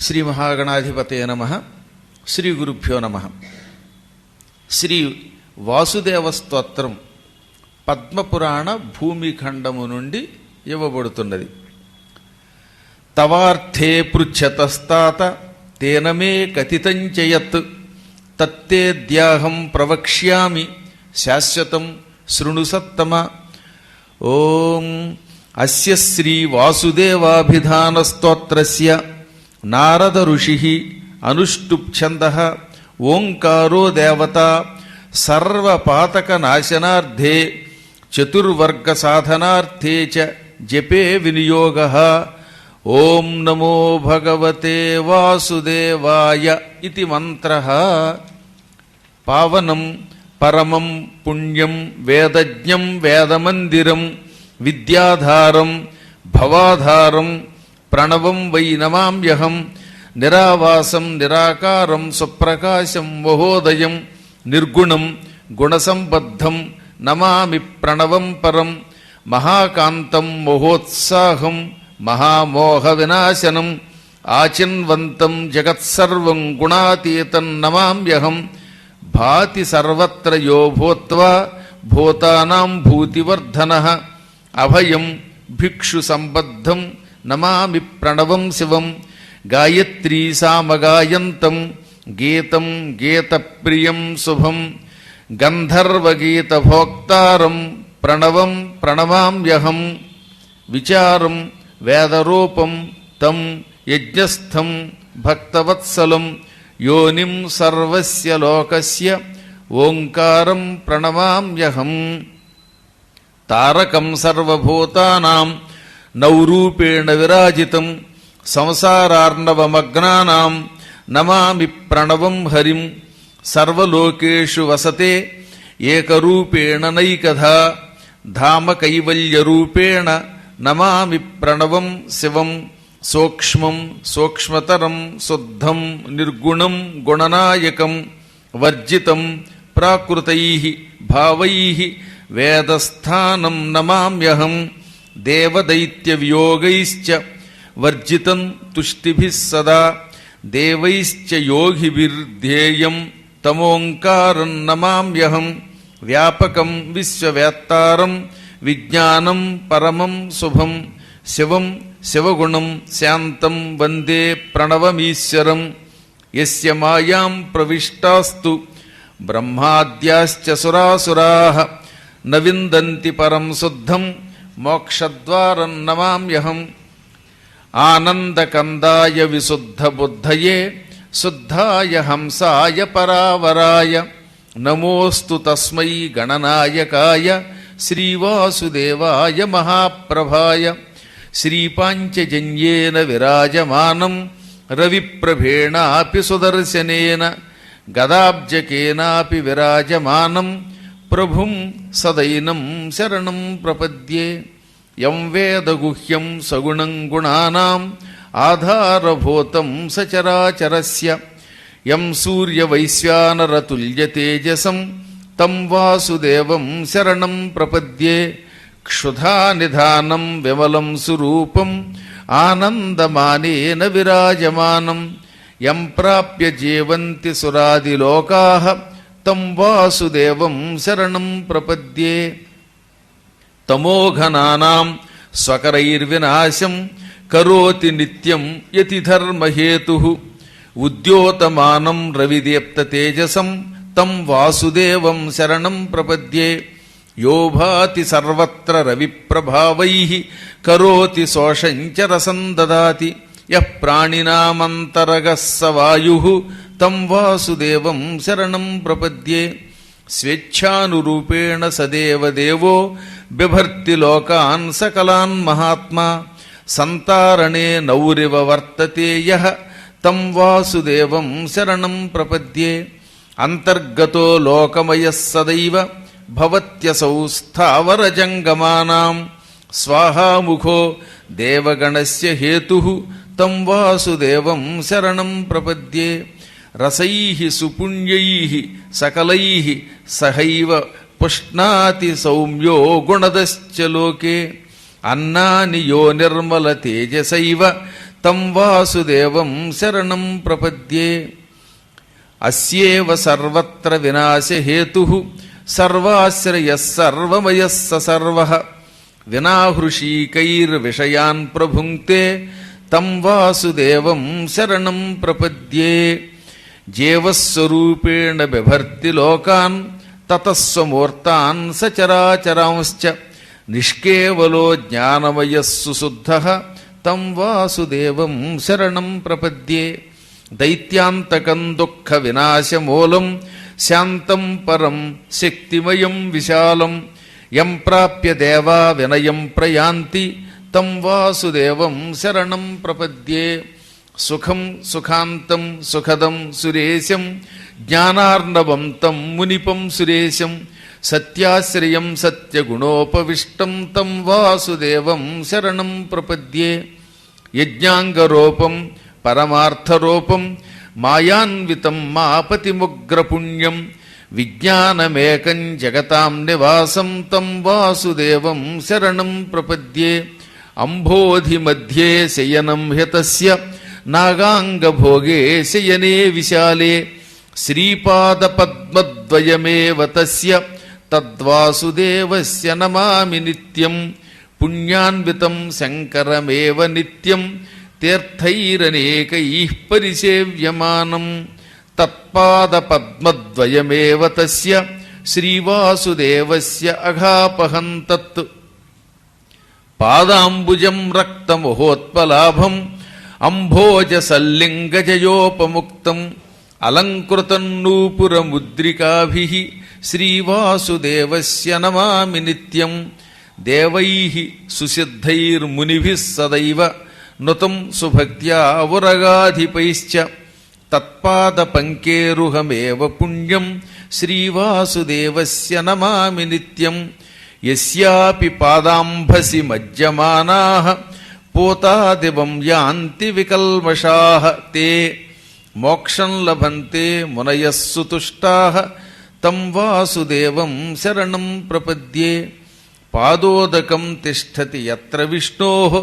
శ్రీ మహాగణాధిపతయ నమః. శ్రీ గురుభ్యో నమః. శ్రీ వాసుదేవ స్తోత్రం పద్మపురాణ భూమిఖండము నుండి ఇవ్వబడుతున్నది. తవార్థే పృచ్ఛతస్తాత తేన మే కథితంచయత్ తత్తేద్యాహం ప్రవక్ష్యామి శాశ్వతం శృణు సత్తమ. ఓం అస్య శ్రీ వాసుదేవాభిధాన స్తోత్రస్య నారద ఋషిః అనుష్టుప్ ఛందః ఓంకారో దేవతా సర్వపాతకనాశనార్థే చతుర్వర్గ సాధనార్థే చ జపే వినియోగః. ఓం నమో భగవతే వాసుదేవాయ ఇతి మంత్రః. పావనం పరమం పుణ్యం వేదజ్ఞం వేదమందిరం విద్యాధారం భవాధారం ప్రణవం వై నమామ్యహం. నిరావాసం నిరాకారం సుప్రకాశం మహోదయం నిర్గుణం గుణసంబద్ధం నమామి ప్రణవం పరం. మహాకాంతం మహోత్సాహం మహామోహ వినాశనం ఆచిన్వంతం జగత్సర్వం గుణాతీతం నమామ్యహం. భాతి సర్వత్ర యో భూత్వా భూతానాం భూతివర్ధనః అభయం భిక్షు సంబద్ధం నమామి ప్రణవం శివం. గాయత్రీ సామగాయంతం గీతం గీతప్రియం శుభం గంధర్వగీతభోక్తారం ప్రణవం ప్రణమామ్యహం. విచారం వేదరూపం తం యజ్ఞస్థం భక్తవత్సలం యోనిం సర్వస్య లోకస్య ఓంకారం ప్రణమామ్యహం. తారకం సర్వభూతానాం నౌరూపేణ విరాజితం సంసారార్ణవమగ్నానాం నమామి ప్రణవం హరిం. సర్వలోకేషు వసతే ఏకరూపేణ నైకధా ధామ కైవల్యరూపేణ నమామి ప్రణవం శివం. సూక్ష్మం సూక్ష్మతరం శుద్ధం నిర్గుణం గుణనాయకం వర్జితం ప్రాకృతైః భావైః వేదస్థానం నమామ్యహం. దేవదైత్యవియోగైశ్చ వర్జితం తుష్టిభిః సదా దేవైశ్చ యోగిభిర్ధ్యేయం తమోంకారం నమామ్యహం. వ్యాపకం విశ్వవేత్తారం విజ్ఞానం పరమం శుభం శివం శివగుణం శాంతం వందే ప్రణవమీశ్వరం. యస్య మాయాం ప్రవిష్టాస్తు బ్రహ్మాద్యాశ్చ సురాసురాః న విందంతి పరం శుద్ధం మోక్షద్వారం నమామ్యహం. ఆనందకందాయ విశుద్ధబుద్ధయే శుద్ధాయ హంసాయ పరావరాయ నమోస్తు తస్మై గణనాయకాయ శ్రీవాసుదేవాయ మహాప్రభాయ. శ్రీపాంచజన్యేన విరాజమానం రవిప్రభేణాపి సుదర్శనేన గదాబ్జకేనాపి విరాజమానం ప్రభుం సదైనం శరణం ప్రపద్యే. యం వేదగుహ్యం సగుణం గుణానాం ఆధారభూతం సచరాచరస్య యం సూర్యవైశ్వానరతుల్యతేజసం తం వాసుదేవం శరణం ప్రపద్యే. క్షుధానిధానం విమలం సురూపం ఆనందమానేన విరాజమానం యం ప్రాప్య జీవంతి సురాదిలోకాః తం వాసుదేవం శరణం ప్రపద్యే. తమోఘనానాం స్వకరైర్వినాశం కరోతి నిత్యం యతి ధర్మహేతుః ఉద్యోతమానం రవిదీప్తతేజసం తం వాసుదేవం శరణం ప్రపద్యే. యో భాతి సర్వత్ర రవిప్రభావైః కరోతి శోషం చ రసం దదాతి యః ప్రాణినామంతరగః స వాయుః తం వాసుదేవం శరణం ప్రపద్యే. స్వేచ్ఛానురూపేణ సదేవ దేవో బిభర్తి లోకాన్ సకలాన్ మహాత్మా సంతారణే నౌరివ వర్తతే యః తం వాసుదేవం శరణం ప్రపద్యే. అంతర్గతో లోకమయః సదైవ భవత్యసౌ స్థావరజంగమానాం స్వాహాముఖో దేవగణస్య హేతుః తం వాసుదేవం శరణం ప్రపద్యే. రసైః సుపుణ్యైః సకలైః సహైవ పుష్ణాతి సౌమ్యో గుణదశ్చ లోకే అన్నాని యో నిర్మల తేజసైవ తం వాసుదేవం శరణం ప్రపద్యే. అస్యేవ సర్వత్ర వినాశహేతుః సర్వాశ్రయః సర్వమయః స సర్వః వినాహృషీకైర్విషయాన్ ప్రభుంక్తే తం వాసుదేవం శరణం ప్రపద్యే. జీవస్వరూపేణ బిభర్తి లోకాన్ తతస్వమూర్తాన్ సచరాచరాంశ్చ నిష్కేవలో జ్ఞానమయః సుశుద్ధః తం వాసుదేవం శరణం ప్రపద్యే. దైత్యాంతకం దుఃఖ వినాశమూలం శాంతం పరం శక్తిమయం విశాలం యం ప్రాప్య దేవా వినయం ప్రయాంతి తం వాసుదేవం శరణం ప్రపద్యే. సుఖం సుఖాంతం సుఖదం సురేశం జ్ఞానార్ణవం తం మునిపం సురేశం సత్యాశ్రయం సత్యగుణోపవిష్టం తం వాసుదేవం శరణం ప్రపద్యే. యజ్ఞాంగరూపం పరమార్థరూపం మాయాన్వితం మాపతిముగ్రపుణ్యం విజ్ఞానమేకం జగతాం నివాసం తం వాసుదేవం శరణం ప్రపద్యే. అంబోధి మధ్యే శయనం హ్యతస్య నాగాంగభోగే శయనే విశాలే శ్రీపాదపద్మద్వయమేవ తస్య తద్వాసుదేవస్య నమామి నిత్యం. పుణ్యాన్వితం శంకరమేవ నిత్యం తీర్థైరనేకైః పరిసేవ్యమానం తత్పాదపద్మద్వయమేవ తస్య శ్రీవాసుదేవస్య అఘాపహం తత్. పాదాంబుజం రక్తమహోత్పలాభం అంభోజసల్లింగజయోపముక్తం అలంకృతం నూపురముద్రికాభిః శ్రీవాసుదేవస్య నమామి నిత్యం. దేవైః సుసిద్ధైర్మునిభిः సదైవ నుతం సుభక్త్యా ఉరగాధిపైశ్చ తత్పాదపంకేరుహమేవ పుణ్యం శ్రీవాసుదేవస్య నమామి నిత్యం. యస్యాపి పాదాంభసి మజ్జమానాః పోతాదివం యాంతి వికల్మషాః తే మోక్షం లభంతే మునయః సుతుష్టాః తం వాసుదేవం శరణం ప్రపద్యే. పాదోదకం తిష్టతి యత్ర విష్ణోః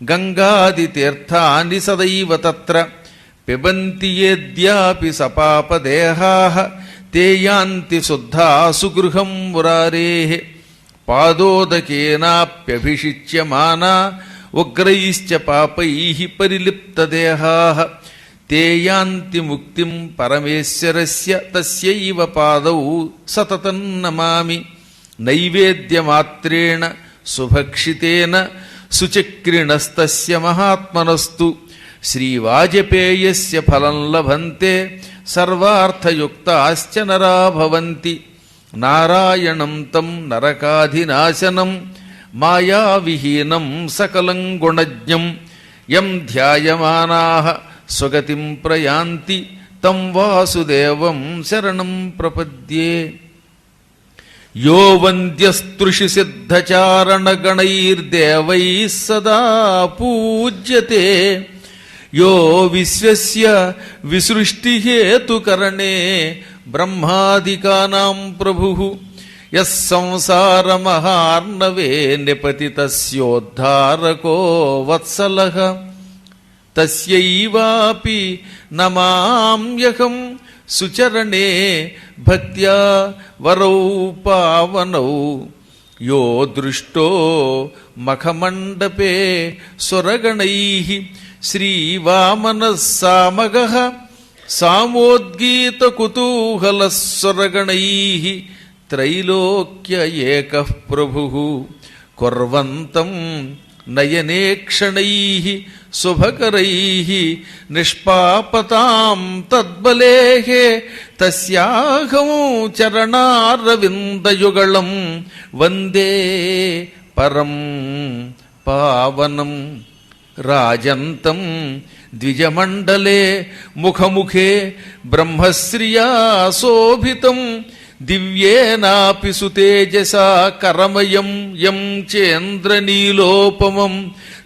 గంగాదితీర్థాని సదైవ తత్ర పిబంతి యేద్యాపి సపాపదేహాః తే యాంతి శుద్ధా సుగృహం మురారేః. పాదోదకేనాప్యభిషిచ్యమానా ఉగ్రైశ్చ పాపైః పరిలిప్తదేహాః తే యాంతి ముక్తిం పరమేశ్వరస్య తస్యైవ పాదౌ సతతం నమామి. నైవేద్యమాత్రేణ సుభక్షితేన సుచక్రిణస్తస్య మహాత్మనస్తు శ్రీవాజపేయస్య ఫలం లభంతే సర్వార్థయుక్తాశ్చ నరా భవంతి. నారాయణం తం నరకాధినాశనం మాయావిహీనం సకలం గుణజ్ఞం యం ధ్యాయమానాః సుగతిం ప్రయాంతి తం వాసుదేవం శరణం ప్రపద్యే. యో వంద్యస్తృషి సిద్ధచారణగణైర్దేవైః సదా పూజ్యతే యో విశ్వస్య విసృష్టిహేతుకరణే బ్రహ్మాదికానాం ప్రభుః యః సంసారమహార్ణవే నిపతితస్యోద్ధారకో వత్సలః తస్యైవాపి నమామ్యహం సుచరణే భక్త్యా వరౌ పావనౌ. యో దృష్టో మఖమండపే సురగణైః శ్రీవామనః సామగః సామోద్గీతకుతూహలः సురగణైః త్రైలోక్య ఏకః ప్రభుః కుర్వంతం నయనేక్షణైః శుభకరైః నిష్పాపతాం తద్బలేః తస్యాహం చరణారవిందయుగళం వందే పరం పావనం. రాజంతం ద్విజమండలే ముఖముఖే బ్రహ్మశ్రియా శోభితం దివ్యేనాపి సుతేజసా కరమయం యం చేంద్రనీలోపమం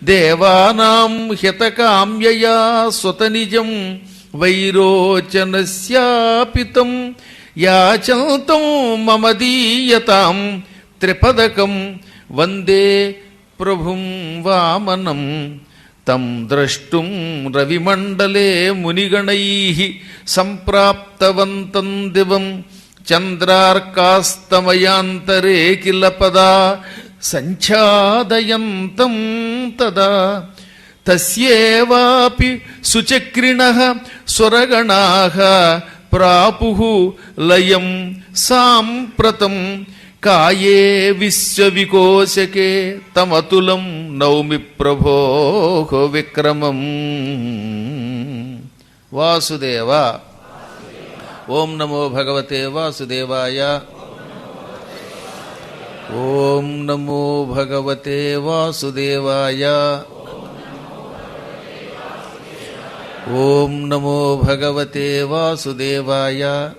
దేవానాం హితకామ్యయా స్వతనిజం వైరోచనస్యాపితం యాచంతం మమ దీయతాం త్రిపదకం వందే ప్రభుం వామనం. తం ద్రష్టుం రవిమండలే మునిగణైః సంప్రాప్తవంతం దివం చంద్రార్కాస్తమయాంతరే కిల పదా సంఛాదయంతం తదా తస్యేవాపి సుచక్రిణః స్వరగణాః ప్రాపుః లయం సాంప్రతం కాయే విశ్వవికోశకే తమతులం నౌమి ప్రభోః విక్రమం. వాసుదేవ. ఓం నమో భగవతే వాసుదేవాయ. ఓం నమో భగవతే వాసుదేవాయ. ఓం నమో భగవతే వాసుదేవాయ.